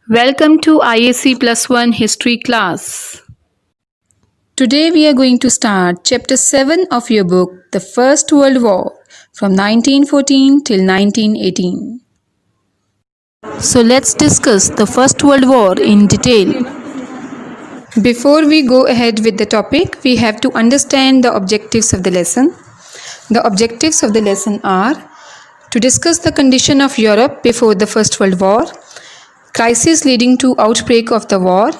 Welcome to IAC Plus One History class. Today we are going to start Chapter 7 of your book, The First World War, from 1914 till 1918. So let's discuss the First World War in detail. Before we go ahead with the topic, we have to understand the objectives of the lesson. The objectives of the lesson are to discuss the condition of Europe before the First World War, crisis leading to outbreak of the war,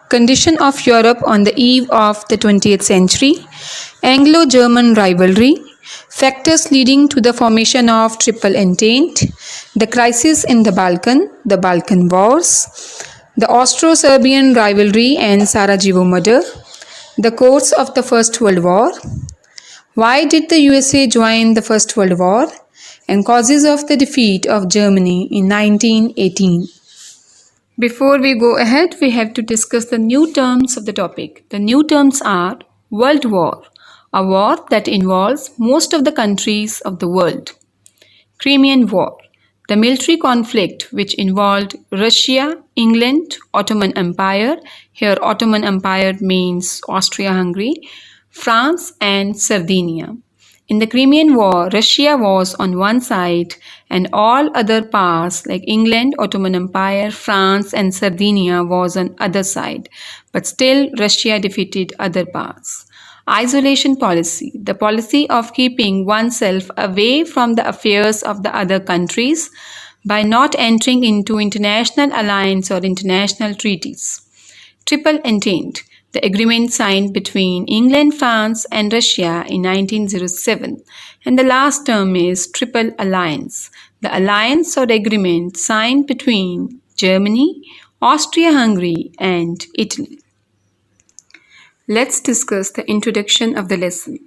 condition of Europe on the eve of the 20th century, Anglo-German rivalry, factors leading to the formation of Triple Entente, the crisis in the Balkan Wars, the Austro-Serbian rivalry and Sarajevo murder, the cause of the First World War, why did the USA join the First World War, and causes of the defeat of Germany in 1918. Before we go ahead, we have to discuss the new terms of the topic. The new terms are World War, a war that involves most of the countries of the world. Crimean War, the military conflict which involved Russia, England, Ottoman Empire, here Ottoman Empire means Austria-Hungary, France and Sardinia. In the Crimean War, Russia was on one side and all other powers like England, Ottoman Empire, France and Sardinia was on other side. But still Russia defeated other powers. Isolation policy, the policy of keeping oneself away from the affairs of the other countries by not entering into international alliance or international treaties. Triple Entente, the agreement signed between England, France and Russia in 1907. And the last term is Triple Alliance, the alliance or agreement signed between Germany, Austria-Hungary and Italy. Let's discuss the introduction of the lesson.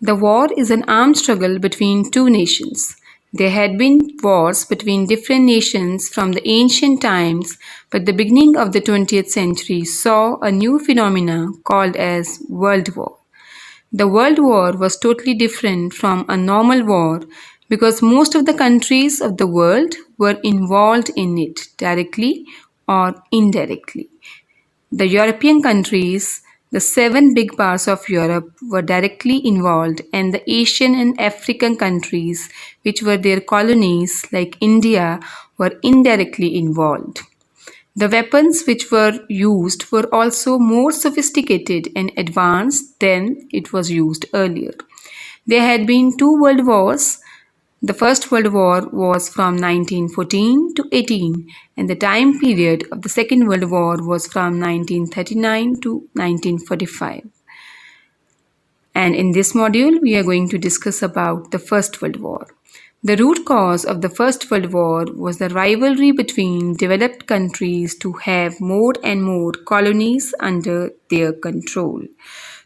The war is an armed struggle between two nations. There had been wars between different nations from the ancient times, but the beginning of the 20th century saw a new phenomena called as World War. The World War was totally different from a normal war because most of the countries of the world were involved in it directly or indirectly. The European countries, the 7 big powers of Europe were directly involved, and the Asian and African countries, which were their colonies like India, were indirectly involved. The weapons which were used were also more sophisticated and advanced than it was used earlier. There had been 2 world wars. The First World War was from 1914 to 18, and the time period of the Second World War was from 1939 to 1945. And in this module, we are going to discuss about the First World War. The root cause of the First World War was the rivalry between developed countries to have more and more colonies under their control.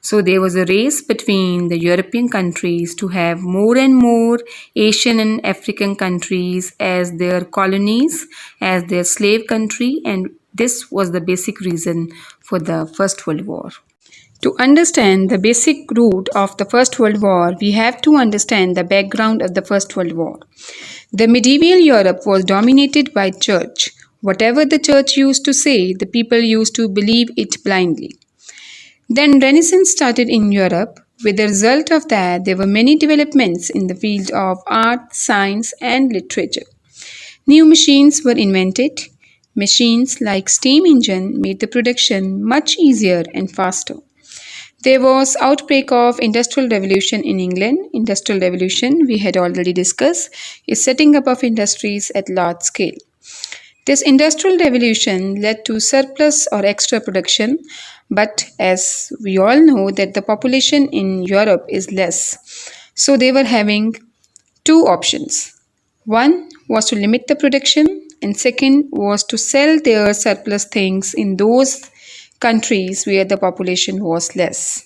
So there was a race between the European countries to have more and more Asian and African countries as their colonies, as their slave country, and this was the basic reason for the First World War. To understand the basic root of the First World War, we have to understand the background of the First World War. The medieval Europe was dominated by church. Whatever the church used to say, the people used to believe it blindly. Then Renaissance started in Europe. With the result of that, there were many developments in the field of art, science and literature. New machines were invented. Machines like steam engine made the production much easier and faster. There was outbreak of Industrial Revolution in England. Industrial Revolution, we had already discussed, is setting up of industries at large scale. This Industrial Revolution led to surplus or extra production, but as we all know that the population in Europe is less. So they were having 2 options. One was to limit the production and second was to sell their surplus things in those countries where the population was less.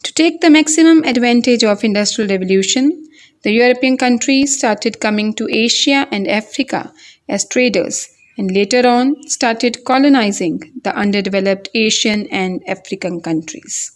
To take the maximum advantage of Industrial Revolution, the European countries started coming to Asia and Africa as traders and later on started colonizing the underdeveloped Asian and African countries.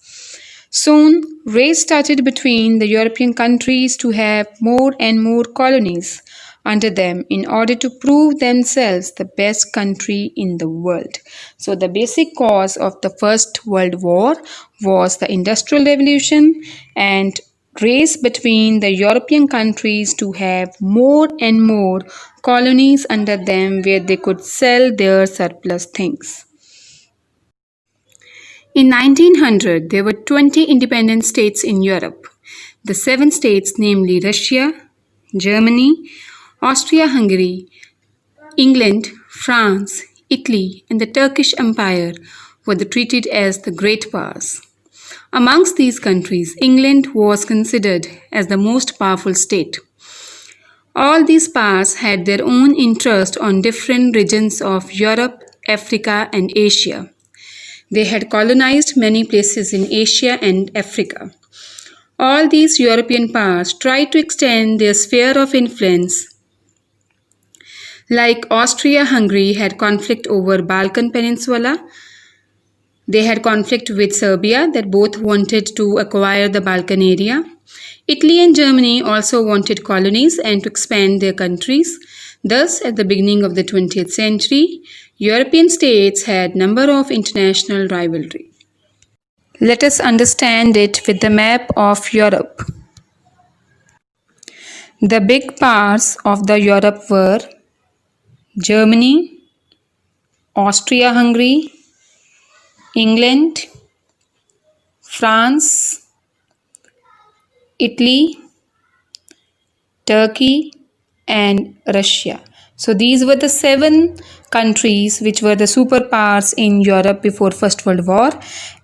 Soon, race started between the European countries to have more and more colonies. under them in order to prove themselves the best country in the world. So, the basic cause of the First World War was the Industrial Revolution and race between the European countries to have more and more colonies under them where they could sell their surplus things. In 1900, there were 20 independent states in Europe. The 7 states, namely Russia, Germany, Austria-Hungary, England, France, Italy, and the Turkish Empire, were treated as the great powers. Amongst these countries, England was considered as the most powerful state. All these powers had their own interest on different regions of Europe, Africa, and Asia. They had colonized many places in Asia and Africa. All these European powers tried to extend their sphere of influence. Like Austria-Hungary had conflict over Balkan Peninsula, they had conflict with Serbia that both wanted to acquire the Balkan area. Italy and Germany also wanted colonies and to expand their countries. Thus, at the beginning of the 20th century, European states had number of international rivalry. Let us understand it with the map of Europe. The big powers of the Europe were Germany, Austria-Hungary, England, France, Italy, Turkey, and Russia. So these were the 7 countries which were the superpowers in Europe before First World War,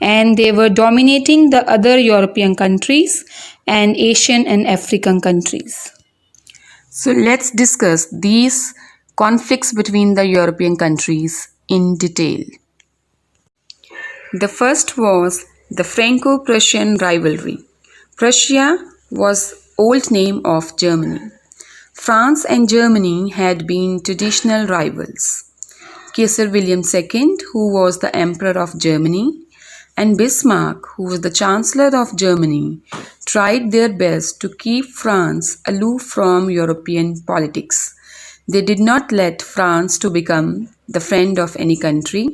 and they were dominating the other European countries and Asian and African countries. So let's discuss these conflicts between the European countries in detail. The first was the Franco-Prussian rivalry. Prussia was old name of Germany. France and Germany had been traditional rivals. Kaiser William II, who was the Emperor of Germany, and Bismarck, who was the Chancellor of Germany, tried their best to keep France aloof from European politics. They did not let France to become the friend of any country.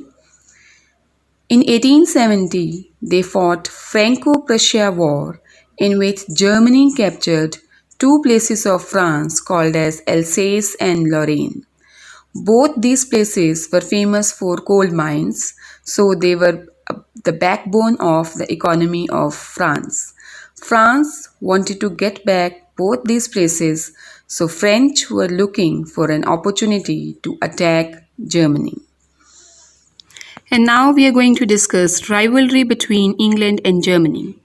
In 1870, they fought Franco-Prussia War, in which Germany captured 2 places of France called as Alsace and Lorraine. Both these places were famous for coal mines, so they were the backbone of the economy of France. France wanted to get back both these places, so French were looking for an opportunity to attack Germany. And now we are going to discuss rivalry between England and Germany.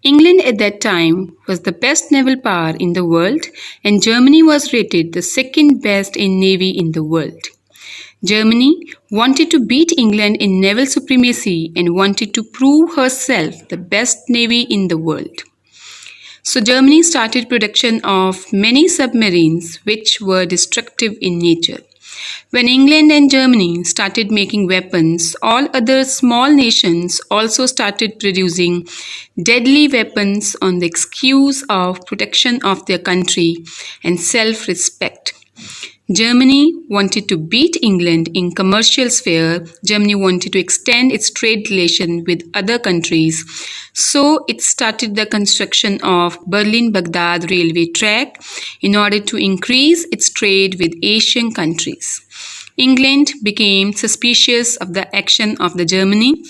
England at that time was the best naval power in the world, and Germany was rated the second best in navy in the world. Germany wanted to beat England in naval supremacy and wanted to prove herself the best navy in the world. So Germany started production of many submarines which were destructive in nature. When England and Germany started making weapons, all other small nations also started producing deadly weapons on the excuse of protection of their country and self-respect. Germany wanted to beat England in commercial sphere. Germany wanted to extend its trade relation with other countries. So it started the construction of Berlin-Baghdad railway track in order to increase its trade with Asian countries. England became suspicious of the action of the Germany.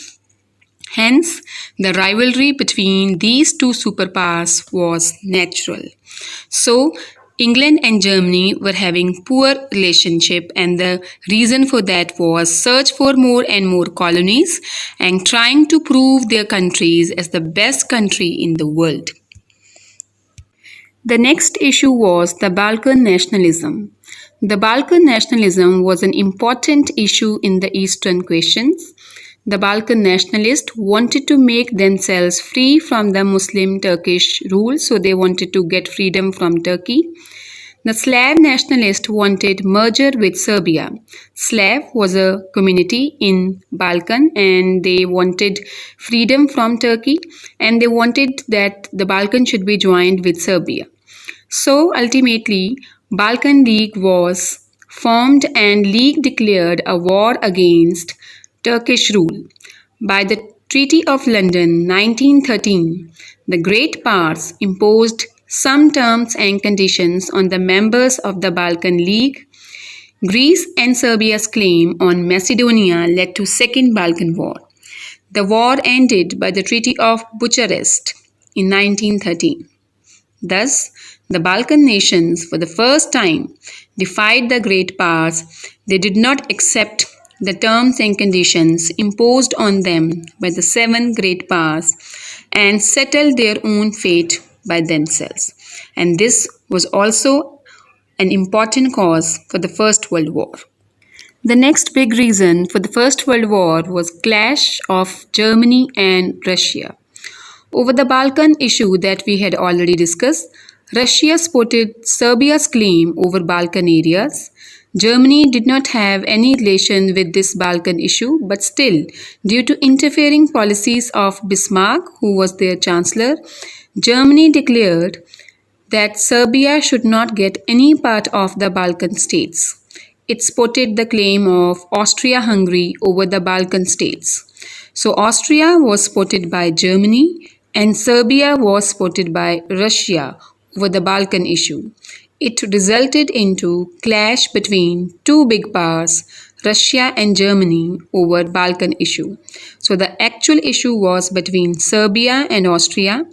Hence, the rivalry between these two superpowers was natural. So, England and Germany were having poor relationship, and the reason for that was search for more and more colonies and trying to prove their countries as the best country in the world. The next issue was the Balkan nationalism. The Balkan nationalism was an important issue in the Eastern questions. The Balkan nationalists wanted to make themselves free from the Muslim Turkish rule, so they wanted to get freedom from Turkey. The Slav nationalists wanted merger with Serbia. Slav was a community in Balkan and they wanted freedom from Turkey, and they wanted that the Balkan should be joined with Serbia. So ultimately, Balkan League was formed and League declared a war against Turkish rule. By the Treaty of London 1913, the Great Powers imposed some terms and conditions on the members of the Balkan League. Greece and Serbia's claim on Macedonia led to Second Balkan War. The war ended by the Treaty of Bucharest in 1913. Thus, the Balkan nations, for the first time, defied the Great Powers. They did not accept the terms and conditions imposed on them by the seven Great Powers and settled their own fate by themselves. And this was also an important cause for the First World War. The next big reason for the First World War was clash of Germany and Russia. Over the Balkan issue that we had already discussed, Russia supported Serbia's claim over Balkan areas. Germany did not have any relation with this Balkan issue, but still, due to interfering policies of Bismarck, who was their chancellor, Germany declared that Serbia should not get any part of the Balkan states. It supported the claim of Austria-Hungary over the Balkan states. So Austria was supported by Germany and Serbia was supported by Russia over the Balkan issue. It resulted into clash between two big powers, Russia and Germany, over Balkan issue. So the actual issue was between Serbia and Austria,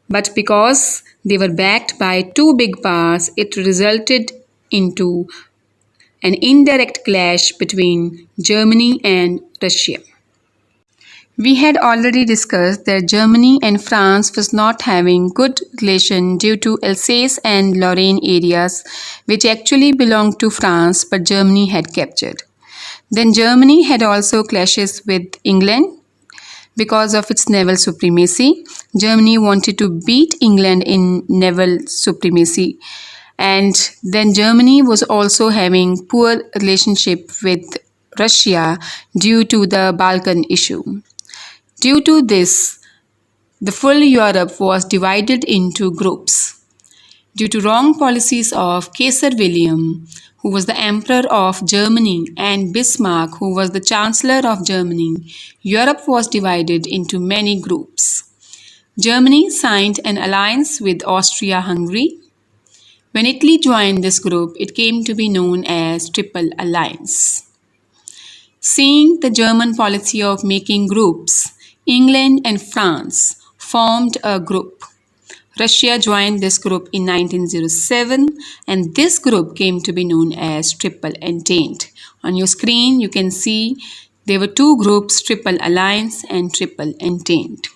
but because they were backed by two big powers, it resulted into an indirect clash between Germany and Russia. We had already discussed that Germany and France was not having good relation due to Alsace and Lorraine areas which actually belonged to France but Germany had captured. Then Germany had also clashes with England because of its naval supremacy. Germany wanted to beat England in naval supremacy. And then Germany was also having poor relationship with Russia due to the Balkan issue. Due to this, the full Europe was divided into groups. Due to wrong policies of Kaiser William, who was the Emperor of Germany, and Bismarck, who was the Chancellor of Germany, Europe was divided into many groups. Germany signed an alliance with Austria-Hungary. When Italy joined this group, it came to be known as Triple Alliance. Seeing the German policy of making groups, England and France formed a group. Russia joined this group in 1907 and this group came to be known as Triple Entente. On your screen you can see there were two groups, Triple Alliance and Triple Entente.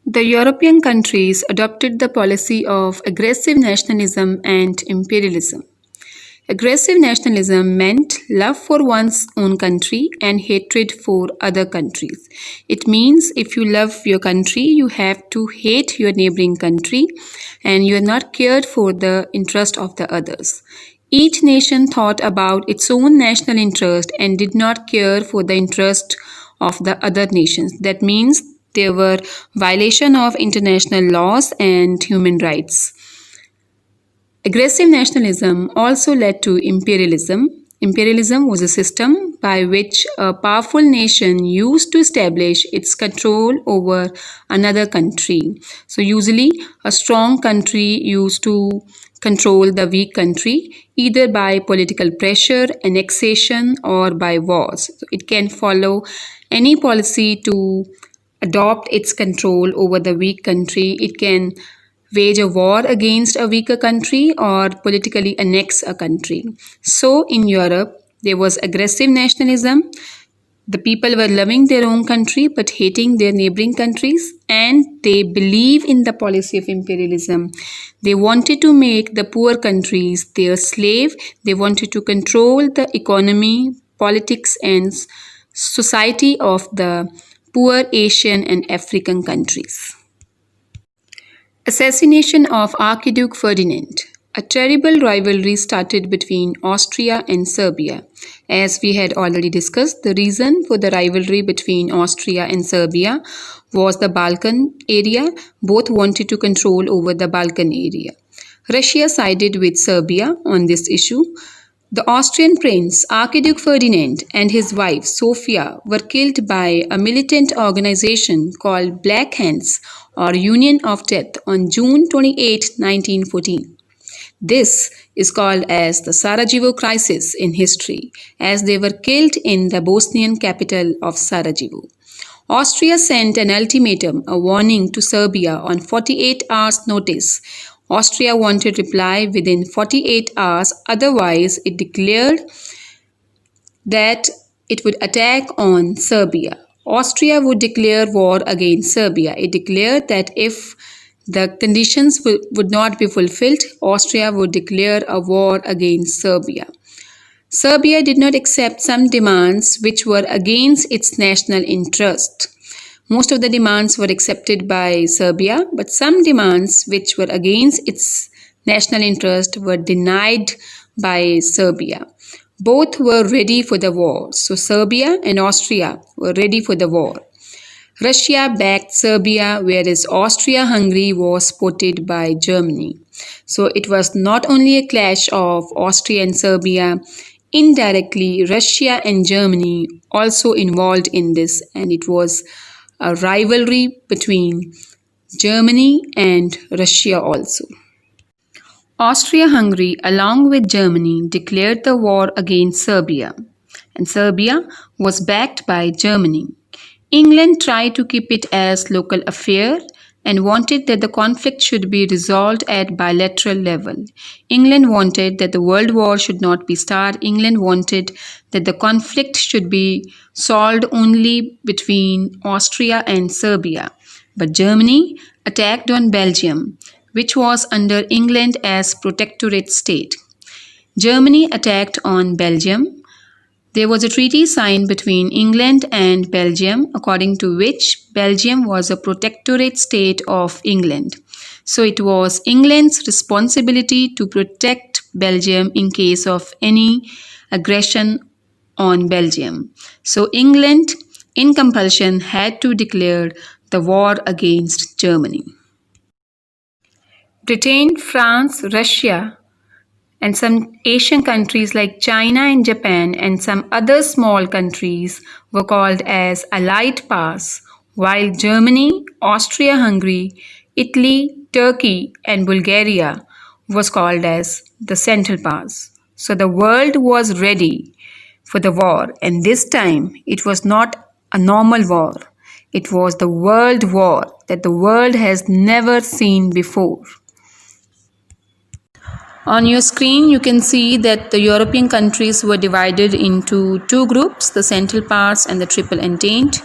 The European countries adopted the policy of aggressive nationalism and imperialism. Aggressive nationalism meant love for one's own country and hatred for other countries. It means if you love your country, you have to hate your neighboring country and you are not cared for the interest of the others. Each nation thought about its own national interest and did not care for the interest of the other nations. That means there were violation of international laws and human rights. Aggressive nationalism also led to imperialism. Imperialism was a system by which a powerful nation used to establish its control over another country. So usually a strong country used to control the weak country either by political pressure, annexation or by wars. So it can follow any policy to adopt its control over the weak country. It can wage a war against a weaker country or politically annex a country. So in Europe, there was aggressive nationalism. The people were loving their own country but hating their neighboring countries, and they believe in the policy of imperialism. They wanted to make the poor countries their slave. They wanted to control the economy, politics and society of the poor Asian and African countries. Assassination of Archduke Ferdinand. A terrible rivalry started between Austria and Serbia. As we had already discussed, the reason for the rivalry between Austria and Serbia was the Balkan area. Both wanted to control over the Balkan area. Russia sided with Serbia on this issue. The Austrian prince, Archduke Ferdinand, and his wife Sofia were killed by a militant organization called Black Hands or Union of Death on June 28, 1914. This is called as the Sarajevo crisis in history, as they were killed in the Bosnian capital of Sarajevo. Austria sent an ultimatum, a warning to Serbia on 48 hours' notice. Austria wanted reply within 48 hours, otherwise, it declared that it would attack on Serbia. Austria would declare war against Serbia. It declared that if the conditions would not be fulfilled, Austria would declare a war against Serbia. Serbia did not accept some demands which were against its national interest. Most of the demands were accepted by Serbia, but some demands which were against its national interest were denied by Serbia. Both were ready for the war, so Serbia and Austria were ready for the war. Russia backed Serbia, whereas Austria-Hungary was supported by Germany. So it was not only a clash of Austria and Serbia, indirectly Russia and Germany also involved in this, and it was a rivalry between Germany and Russia also. Austria-Hungary, along with Germany, declared the war against Serbia, and Serbia was backed by Germany. England tried to keep it as local affair and wanted that the conflict should be resolved at bilateral level. England wanted that the World War should not be started. England wanted that the conflict should be solved only between Austria and Serbia. But Germany attacked on Belgium, which was under England as protectorate state. Germany attacked on Belgium. There was a treaty signed between England and Belgium, according to which Belgium was a protectorate state of England. So it was England's responsibility to protect Belgium in case of any aggression on Belgium. So England, in compulsion, had to declare the war against Germany. Britain, France, Russia, and some Asian countries like China and Japan and some other small countries were called as Allied powers, while Germany, Austria-Hungary, Italy, Turkey and Bulgaria was called as the Central Powers. So the world was ready for the war, and this time it was not a normal war. It was the world war that the world has never seen before. On your screen, you can see that the European countries were divided into two groups, the Central Powers and the Triple Entente.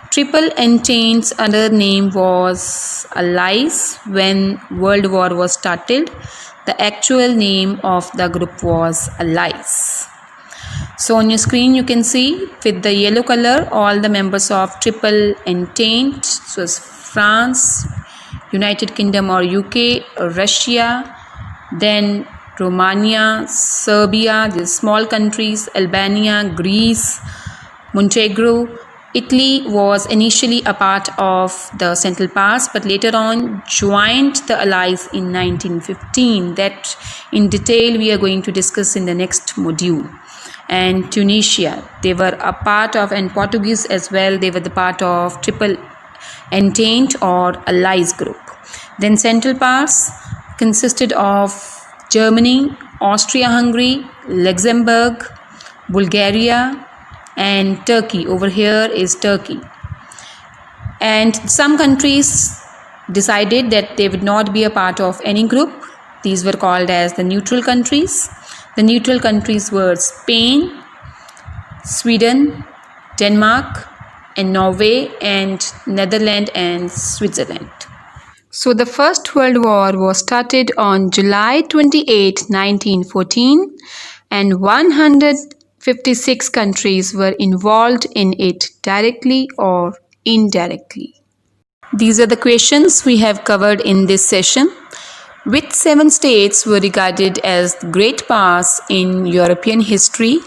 Triple Entente's other name was Allies when World War was started. The actual name of the group was Allies. So on your screen, you can see with the yellow color all the members of Triple Entente. So it's France, United Kingdom or UK, Russia, then Romania, Serbia, the small countries, Albania, Greece, Montenegro. Italy was initially a part of the Central Powers, but later on joined the Allies in 1915. That in detail we are going to discuss in the next module. And Tunisia, they were a part of, and Portuguese as well, they were the part of Triple Entente or Allies group. Then Central Powers consisted of Germany, Austria-Hungary, Luxembourg, Bulgaria and Turkey. Over here is Turkey. And some countries decided that they would not be a part of any group. These were called as the neutral countries. The neutral countries were Spain, Sweden, Denmark and Norway and Netherlands and Switzerland. So the First World War was started on July 28, 1914 and 156 countries were involved in it directly or indirectly. These are the questions we have covered in this session. Which 7 states were regarded as great powers in European history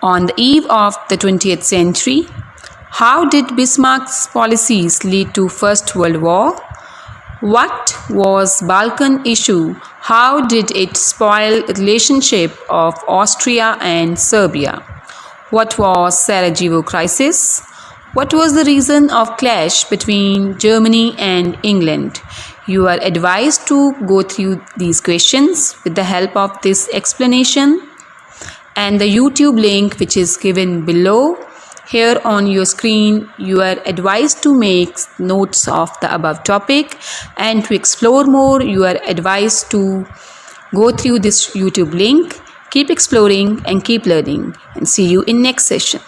on the eve of the 20th century? How did Bismarck's policies lead to First World War? What was Balkan issue? How did it spoil relationship of Austria and Serbia? What was Sarajevo crisis? What was the reason of clash between Germany and England? You are advised to go through these questions with the help of this explanation and the YouTube link which is given below. Here on your screen, you are advised to make notes of the above topic, and to explore more, you are advised to go through this YouTube link. Keep exploring and keep learning, and see you in next session.